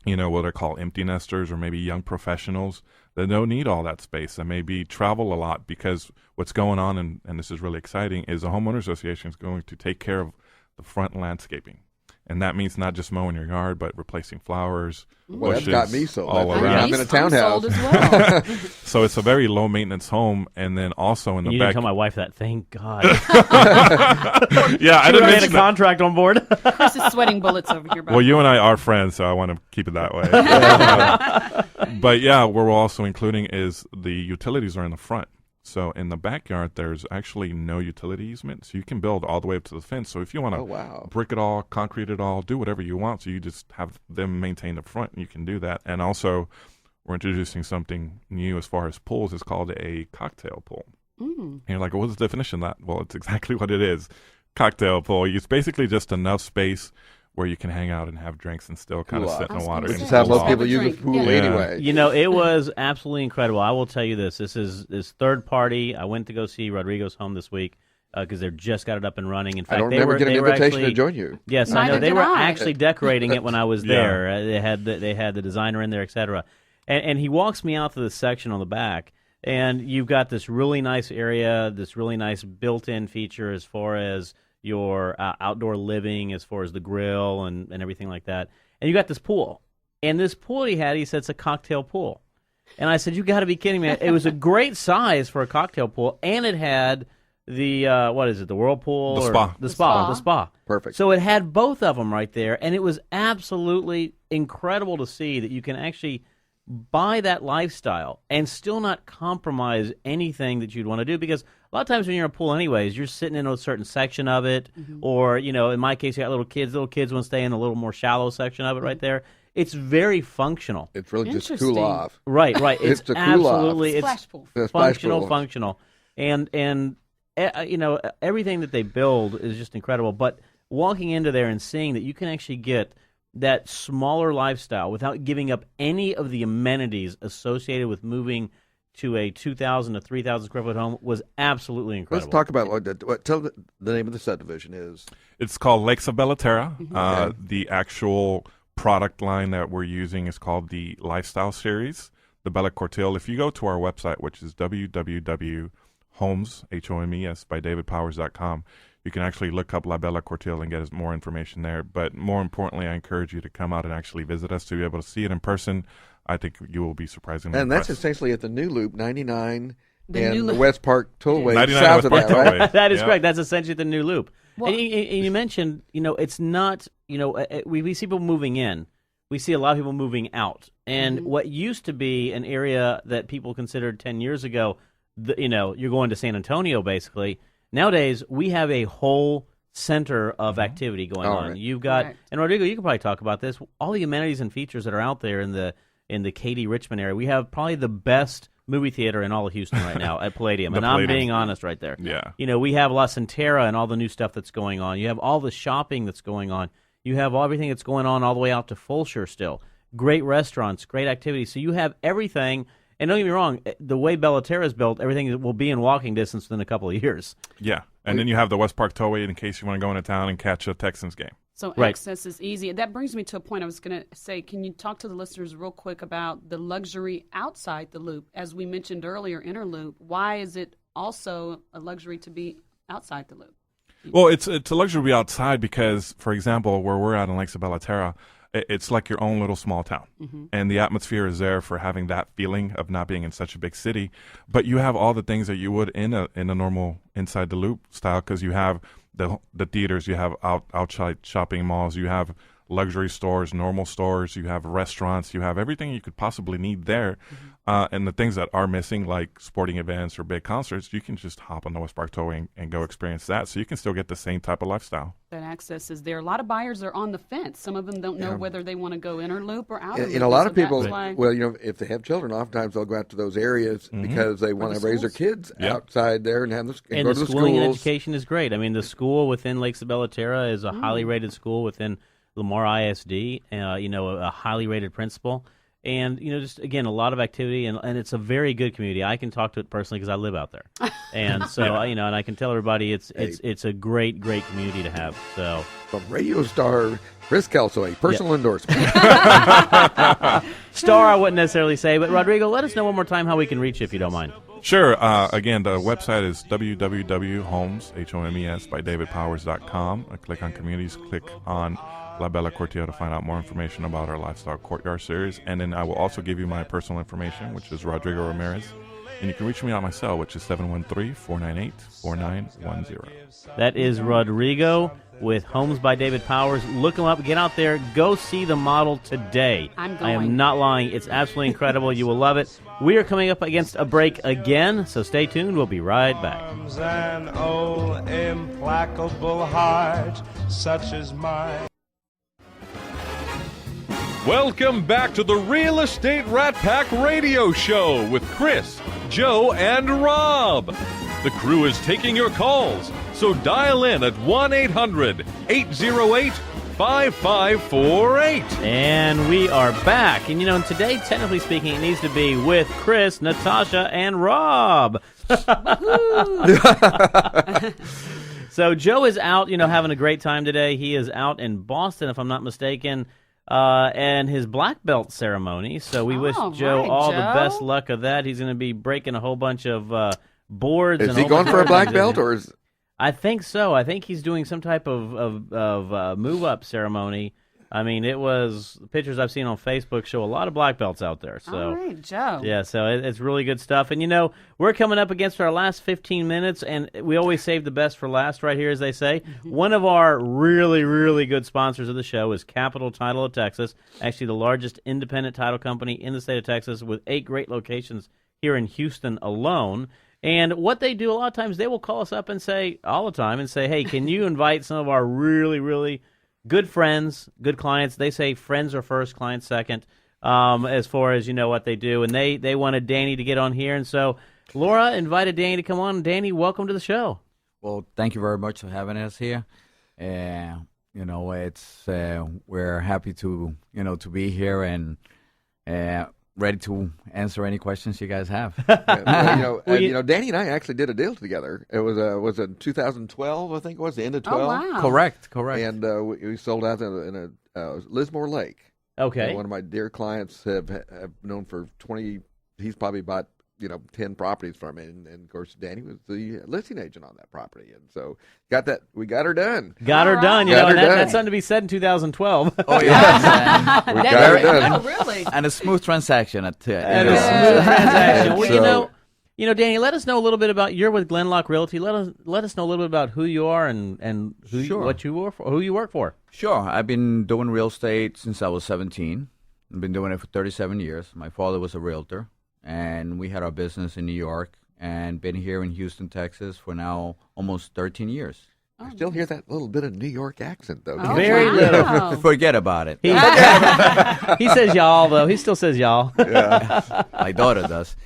what they call empty nesters or maybe young professionals that don't need all that space and maybe travel a lot, because what's going on, and this is really exciting, is the homeowner association is going to take care of the front landscaping. And that means not just mowing your yard, but replacing flowers, bushes, that's got me sold. all around. I'm in a townhouse. Sold as well. So it's a very low maintenance home, and then also in the you back. didn't tell my wife that. Thank God. Yeah, I didn't get a mention contract on board. Chris is sweating bullets over here. Well, you and I are friends, so I want to keep it that way. But yeah, what we're also including is the utilities are in the front. So in the backyard, there's actually no utility easement, so you can build all the way up to the fence. So if you want to brick it all, concrete it all, do whatever you want, so you just have them maintain the front, and you can do that. And also, we're introducing something new as far as pools. It's called a cocktail pool. And you're like, what's the definition of that? Well, it's exactly what it is. Cocktail pool. It's basically just enough space where you can hang out and have drinks and still kind of sit in the water. We just have most people use the pool anyway. It was absolutely incredible. I will tell you this. This is third party. I went to go see Rodrigo's home this week because they just got it up and running. In fact, I don't ever get an invitation to join you. Yes, I know. They were actually decorating it when I was there. They had the designer in there, etc. And he walks me out to the section on the back, and you've got this really nice area, this really nice built-in feature as far as your outdoor living, as far as the grill and everything like that. And you got this pool. And this pool he said it's a cocktail pool. And I said, you got to be kidding me. It was a great size for a cocktail pool, and it had the, the whirlpool? The spa. Perfect. So it had both of them right there, and it was absolutely incredible to see that you can actually buy that lifestyle and still not compromise anything that you'd want to do, because a lot of times when you're in a pool anyways, you're sitting in a certain section of it, or, in my case, you got little kids want to stay in a little more shallow section of it right there. It's very functional. It's really just cool off. Right. It's to cool absolutely, off. it's functional. And everything that they build is just incredible. But walking into there and seeing that you can actually get that smaller lifestyle without giving up any of the amenities associated with moving to a 2,000 to 3,000 square foot home was absolutely incredible. Let's talk about tell the name of the subdivision is. It's called Lakes of Bellaterra. The actual product line that we're using is called the Lifestyle Series, the Bella Cortile. If you go to our website, which is www.homes, H-O-M-E-S, by davidpowers.com, you can actually look up La Bella Cortile and get more information there. But more importantly, I encourage you to come out and actually visit us to be able to see it in person. I think you will be surprisingly impressed. That's essentially at the new loop, 99 The and new the loop. West Park Tollway. 99 south West of Park that, right? Tollway. That is correct. That's essentially the new loop. Well, and you mentioned, it's not, we see people moving in. We see a lot of people moving out. And what used to be an area that people considered 10 years ago, you're going to San Antonio, basically. Nowadays, we have a whole center of activity going on. Right. You've got, and Rodrigo, you could probably talk about this, all the amenities and features that are out there in the Katy Richmond area. We have probably the best movie theater in all of Houston right now at Palladium, and I'm being honest right there. Yeah. We have La Centera and all the new stuff that's going on. You have all the shopping that's going on. You have everything that's going on all the way out to Fulshire still. Great restaurants, great activities. So you have everything. And don't get me wrong, the way Bellaterra is built, everything will be in walking distance within a couple of years. Yeah. And then you have the West Park Tollway in case you want to go into town and catch a Texans game. So access is easy. That brings me to a point I was going to say, can you talk to the listeners real quick about the luxury outside the loop? As we mentioned earlier, inner loop, why is it also a luxury to be outside the loop? Well, it's a luxury to be outside because, for example, where we're at in Lake Isabella Terra, it's like your own little small town. And the atmosphere is there for having that feeling of not being in such a big city. But you have all the things that you would in a normal inside the loop style, because you have the theaters, you have outside shopping malls, you have luxury stores, normal stores, you have restaurants, you have everything you could possibly need there. And the things that are missing, like sporting events or big concerts, you can just hop on the West Park Tollway and go experience that. So you can still get the same type of lifestyle. That access is there. A lot of buyers are on the fence. Some of them don't know whether they want to go inner loop or outer loop. And a lot of people, why... well, if they have children, oftentimes they'll go out to those areas because they want to raise their kids outside there and have them and go the to the schooling schools. and education is great. I mean, the school within Lake Isabella Terra is a highly rated school within Lamar ISD. A highly rated principal. And, just, again, a lot of activity, and it's a very good community. I can talk to it personally because I live out there. And so, and I can tell everybody it's a great, great community to have. So From radio star Chris Kelso, a personal endorsement. Star, I wouldn't necessarily say, but Rodrigo, let us know one more time how we can reach you if you don't mind. Sure. Again, the website is www.homes, Homes, by davidpowers.com. Click on communities, click on La Bella Corteo to find out more information about our Lifestyle Courtyard series. And then I will also give you my personal information, which is Rodrigo Ramirez. And you can reach me on my cell, which is 713-498-4910. That is Rodrigo with Homes by David Powers. Look him up. Get out there. Go see the model today. I am not lying. It's absolutely incredible. You will love it. We are coming up against a break again, so stay tuned. We'll be right back. An old implacable heart such as mine. Welcome back to the Real Estate Rat Pack Radio Show with Chris, Joe, and Rob. The crew is taking your calls, so dial in at 1-800-808-5548. And we are back. And, today, technically speaking, it needs to be with Chris, Natasha, and Rob. So Joe is out, having a great time today. He is out in Boston, if I'm not mistaken, and his black belt ceremony. So we wish Joe all the best luck of that. He's going to be breaking a whole bunch of boards. Is he going for a black belt, or is? I think so. I think he's doing some type of move-up ceremony. I mean, the pictures I've seen on Facebook show a lot of black belts out there. So, all right, Joe. Yeah, so it's really good stuff. And, we're coming up against our last 15 minutes, and we always save the best for last right here, as they say. One of our really, really good sponsors of the show is Capital Title of Texas, actually the largest independent title company in the state of Texas with 8 great locations here in Houston alone. And what they do a lot of times, they will call us up and say, all the time, and say, hey, can you invite some of our really, really good friends, good clients? They say friends are first, clients second, as far as what they do. And they wanted Danny to get on here. And so Laura invited Danny to come on. Danny, welcome to the show. Well, thank you very much for having us here. It's we're happy to be here and ready to answer any questions you guys have. Danny and I actually did a deal together. It was in 2012, I think it was, the end of 12. Oh, wow. Correct. And we sold out in a Lismore Lake. Okay. One of my dear clients have known for 20. He's probably bought 10 properties from me, and of course Danny was the listing agent on that property, and so we got her done. That's something to be said in 2012. Oh yeah, we got her done. Oh, really? And a smooth transaction at And a smooth transaction. Well, Danny, let us know a little bit about. You're with Glenlock Realty. Let us know a little bit about who you are and what you work for, who you work for. Sure, I've been doing real estate since I was 17. I've been doing it for 37 years. My father was a realtor, and we had our business in New York and been here in Houston, Texas for now almost 13 years. I still hear that little bit of New York accent, though. Very little. Forget about it. He says y'all, though. He still says y'all. Yeah. My daughter does.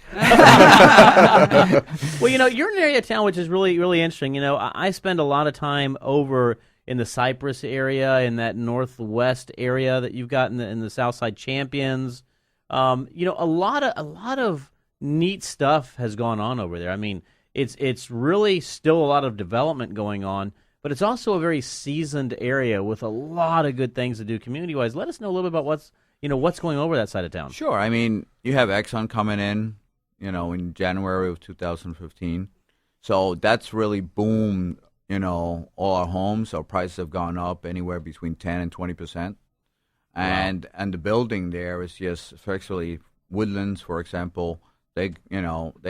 Well, you're in an area of town which is really, really interesting. I spend a lot of time over in the Cypress area, in that northwest area that you've got in the Southside Champions. A lot of neat stuff has gone on over there. I mean, it's really still a lot of development going on, but it's also a very seasoned area with a lot of good things to do community-wise. Let us know a little bit about what's going over that side of town. Sure. I mean, you have Exxon coming in, in January of 2015. So that's really boomed, all our homes, our prices have gone up anywhere between 10 and 20%. And the building there is just, especially Woodlands, for example, they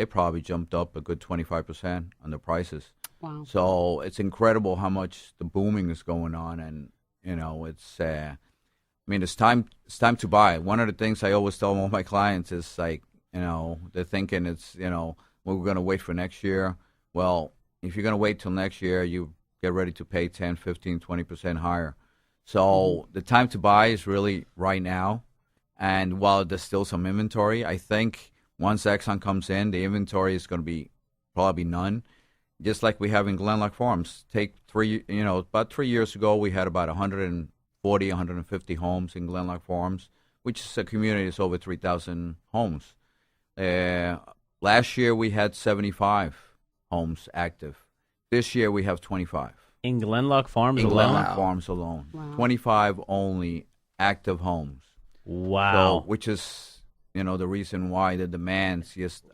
probably jumped up a good 25% on the prices. Wow. So it's incredible how much the booming is going on, and it's time to buy. One of the things I always tell all my clients is like, they're thinking it's, we're going to wait for next year. Well, if you're going to wait till next year, you get ready to pay 10, 15, 20% higher. So the time to buy is really right now. And while there's still some inventory, I think once Exxon comes in, the inventory is going to be probably none. Just like we have in Glenlock Farms. About 3 years ago, we had about 140, 150 homes in Glenlock Farms, which is a community that's over 3,000 homes. Last year, we had 75 homes active. This year, we have 25. In Glenlock Farms in alone? Glenlock Farms alone. Wow. 25 only active homes. Wow. So, which is, the reason why the demand's just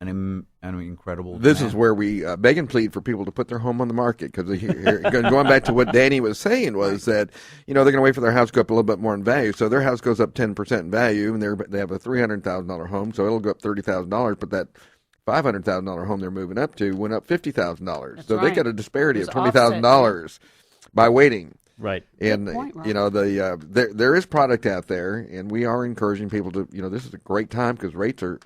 an incredible This demand. is where we beg and plead for people to put their home on the market, because going back to what Danny was saying was that, they're going to wait for their house to go up a little bit more in value. So their house goes up 10% in value, and they have a $300,000 home, so it'll go up $30,000, but that $500,000 home they're moving up to went up $50,000. So they got a disparity of $20,000 by waiting. Right. And, there is product out there, and we are encouraging people to, this is a great time because rates are,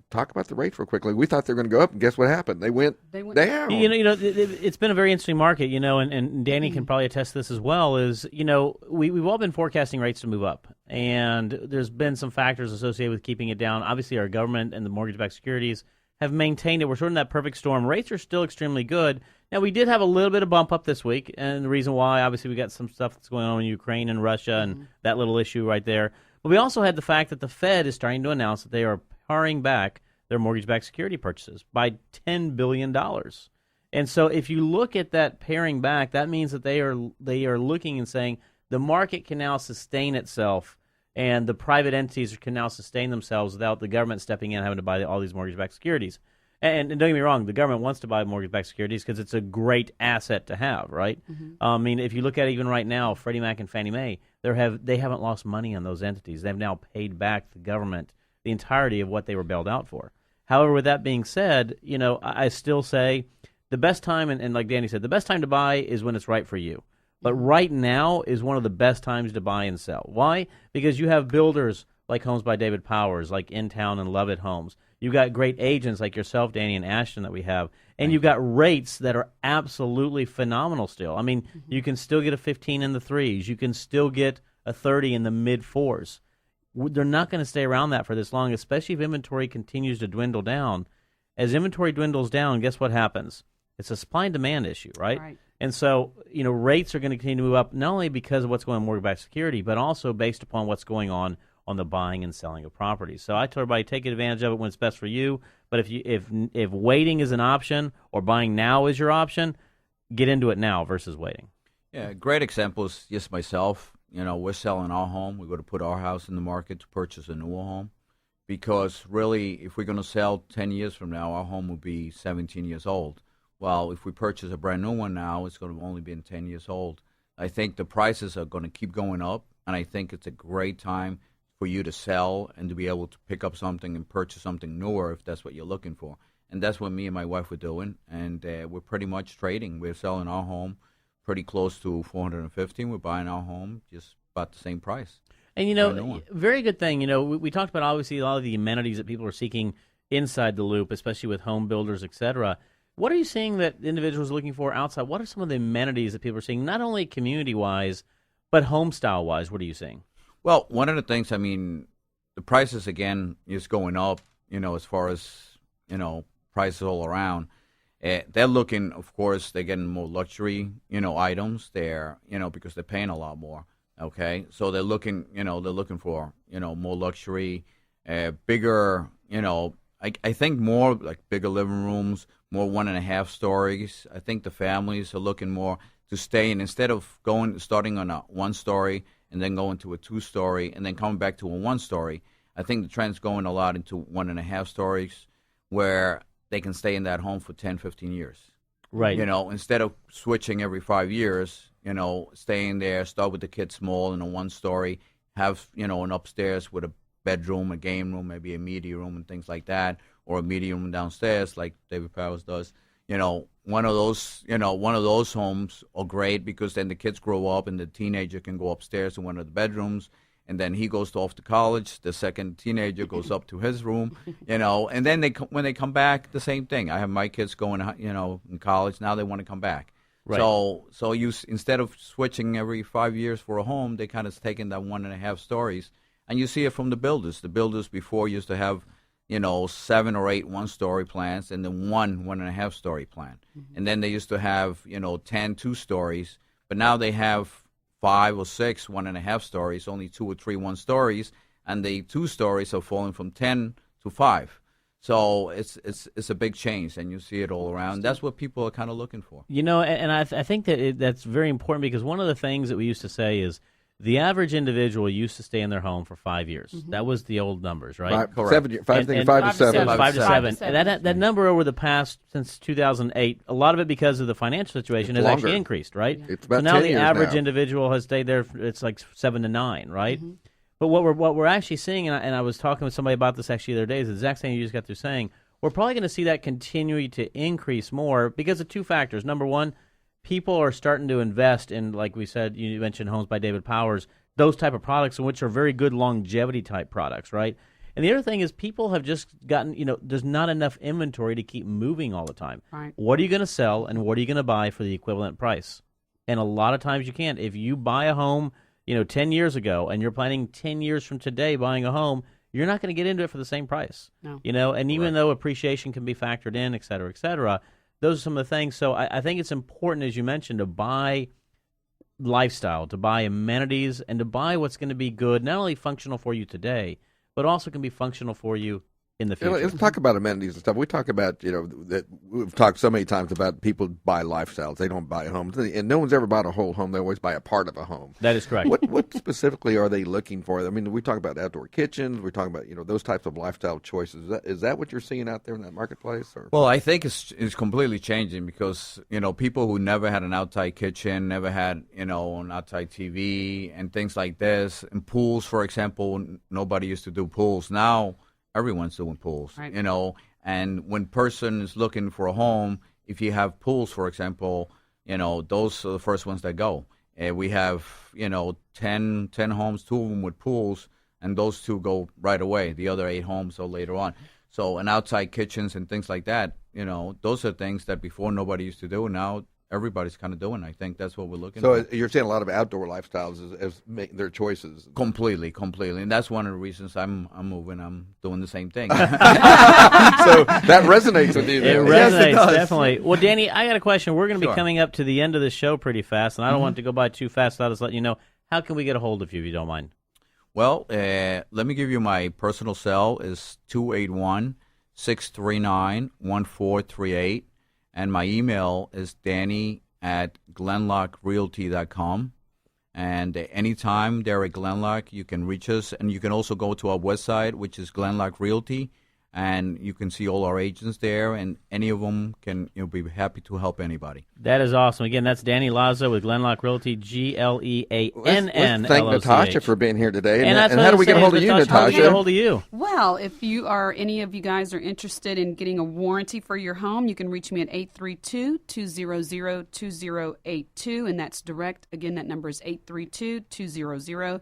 talk about the rates real quickly. We thought they were going to go up, and guess what happened? They went down. It's been a very interesting market, and Danny can probably attest to this as well, is, we've all been forecasting rates to move up, and there's been some factors associated with keeping it down. Obviously, our government and the mortgage-backed securities have maintained it. We're sort of in that perfect storm. Rates are still extremely good. Now, we did have a little bit of bump up this week, and the reason why, obviously, we got some stuff that's going on in Ukraine and Russia and that little issue right there. But we also had the fact that the Fed is starting to announce that they are paring back their mortgage-backed security purchases by $10 billion. And so if you look at that paring back, that means that they are looking and saying the market can now sustain itself, and the private entities can now sustain themselves without the government stepping in and having to buy all these mortgage-backed securities. And don't get me wrong, the government wants to buy mortgage-backed securities because it's a great asset to have, right? If you look at it even right now, Freddie Mac and Fannie Mae, they haven't lost money on those entities. They've now paid back the government the entirety of what they were bailed out for. However, with that being said, I still say the best time, and like Danny said, the best time to buy is when it's right for you. But right now is one of the best times to buy and sell. Why? Because you have builders like Homes by David Powers, like In Town and Love It Homes. You've got great agents like yourself, Danny, and Ashton that we have. And you've got rates that are absolutely phenomenal still. I mean, you can still get a 15 in the threes. You can still get a 30 in the mid-fours. They're not going to stay around that for this long, especially if inventory continues to dwindle down. As inventory dwindles down, guess what happens? It's a supply and demand issue, right? And so, rates are going to continue to move up, not only because of what's going on in mortgage-backed security, but also based upon what's going on the buying and selling of properties. So I tell everybody, take advantage of it when it's best for you. But if waiting is an option or buying now is your option, get into it now versus waiting. Yeah, great example is just myself. We're selling our home. We're going to put our house in the market to purchase a newer home, because really, if we're going to sell 10 years from now, our home will be 17 years old. Well, if we purchase a brand new one now, it's going to only be 10 years old. I think the prices are going to keep going up, and I think it's a great time for you to sell and to be able to pick up something and purchase something newer if that's what you're looking for. And that's what me and my wife were doing, and we're pretty much trading. We're selling our home pretty close to $450,000. We're buying our home just about the same price. And, very good thing. We talked about, obviously, a lot of the amenities that people are seeking inside the loop, especially with home builders, et cetera. What are you seeing that individuals are looking for outside? What are some of the amenities that people are seeing, not only community-wise, but home-style-wise? What are you seeing? Well, one of the things, the prices, again, is going up, as far as, prices all around. They're looking, of course, they're getting more luxury, items there, because they're paying a lot more, okay? So they're looking, for, more luxury, bigger, I think more like bigger living rooms, more 1.5 stories. I think the families are looking more to stay in, instead of starting on a 1-story and then going to a 2-story and then coming back to a 1-story. I think the trend's going a lot into 1.5 stories where they can stay in that home for 10, 15 years. Right. Instead of switching every 5 years, staying there, start with the kids small in a one-story, have, an upstairs with a bedroom, a game room, maybe a media room and things like that, or a media room downstairs like David Powers does. One of those homes are great because then the kids grow up and the teenager can go upstairs to one of the bedrooms, and then he goes off to college. The second teenager goes up to his room, and then when they come back, the same thing. I have my kids going, in college now. They want to come back. Right. So you instead of switching every 5 years for a home, they kind of taken that 1.5 stories, and you see it from the builders. The builders before used to have 7 or 8 one-story plans, and then 1.5 story plan. Mm-hmm. And then they used to have, 10 2-stories, but now they have 5 or 6 1.5 stories, only 2 or 3 1-stories, and the 2 stories are falling from 10 to 5. So it's a big change, and you see it all around. That's what people are kind of looking for. And I think that that's very important, because one of the things that we used to say is the average individual used to stay in their home for 5 years. Mm-hmm. That was the old numbers, right? 5 to 7. 5 to 7. And that number over the past, since 2008, a lot of it because of the financial situation has actually increased, right? Yeah. It's about so now 10 the years average now. individual has stayed there, it's like 7 to 9, right? Mm-hmm. But what we're actually seeing, and I was talking with somebody about this actually the other day, is the exact same you just got through saying, we're probably going to see that continue to increase more because of 2 factors. Number one, people are starting to invest in, like we said, you mentioned Homes by David Powers, those type of products, in which are very good longevity type products, right? And the other thing is people have just gotten, there's not enough inventory to keep moving all the time. Right. What are you going to sell and what are you going to buy for the equivalent price? And a lot of times you can't. If you buy a home, 10 years ago and you're planning 10 years from today buying a home, you're not going to get into it for the same price. No. And even though appreciation can be factored in, et cetera, those are some of the things. So I think it's important, as you mentioned, to buy lifestyle, to buy amenities, and to buy what's going to be good, not only functional for you today, but also can be functional for you in the future. Let's talk about amenities and stuff. We talk about, that we've talked so many times about people buy lifestyles. They don't buy homes. And no one's ever bought a whole home. They always buy a part of a home. That is correct. What specifically are they looking for? I mean, we talk about outdoor kitchens. We're talking about, those types of lifestyle choices. Is that what you're seeing out there in that marketplace? Or? Well, I think it's completely changing because, people who never had an outside kitchen, never had, an outside TV and things like this, and pools, for example, nobody used to do pools. Now, everyone's doing pools, right. And when person is looking for a home, if you have pools, for example, those are the first ones that go. We have, 10 homes, 2 of them with pools, and those 2 go right away. The other 8 homes are later on. So, and outside kitchens and things like that, those are things that before nobody used to do. Now everybody's kind of doing. I think that's what we're looking for. So you're seeing a lot of outdoor lifestyles as making their choices. Completely. And that's one of the reasons I'm moving. I'm doing the same thing. So that resonates with you. It resonates, definitely. Well, Danny, I got a question. We're going to be Sure. coming up to the end of the show pretty fast, and I don't want it to go by too fast without us letting you know. How can we get a hold of you if you don't mind? Well, let me give you my personal cell is 281-639-1438. And my email is danny@glenlockrealty.com. And anytime there at Glenlock, you can reach us. And you can also go to our website, which is Glenlock Realty. And you can see all our agents there. And any of them can be happy to help anybody. That is awesome. Again, that's Danny Lazo with Glenlock Realty, GLEANN. Let's thank Natasha for being here today. And how do we get a hold of you, Natasha? How do we get a hold of you? Well, if any of you guys are interested in getting a warranty for your home, you can reach me at 832-200-2082, and that's direct. Again, that number is 832-200-2082.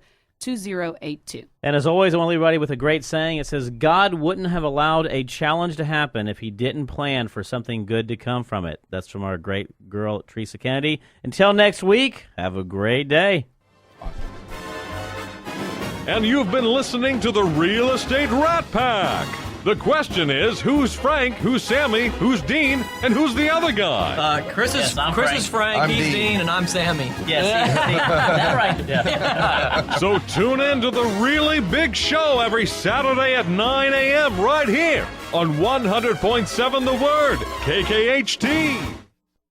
And as always, I want to leave everybody with a great saying. It says, God wouldn't have allowed a challenge to happen if he didn't plan for something good to come from it. That's from our great girl, Teresa Kennedy. Until next week, have a great day. And you've been listening to the Real Estate Rat Pack. The question is, who's Frank, who's Sammy, who's Dean, and who's the other guy? Chris is Frank, I'm he's Dean. and I'm Sammy. Yes, that's right. Yeah. So tune in to the really big show every Saturday at 9 a.m. right here on 100.7 The Word, KKHT.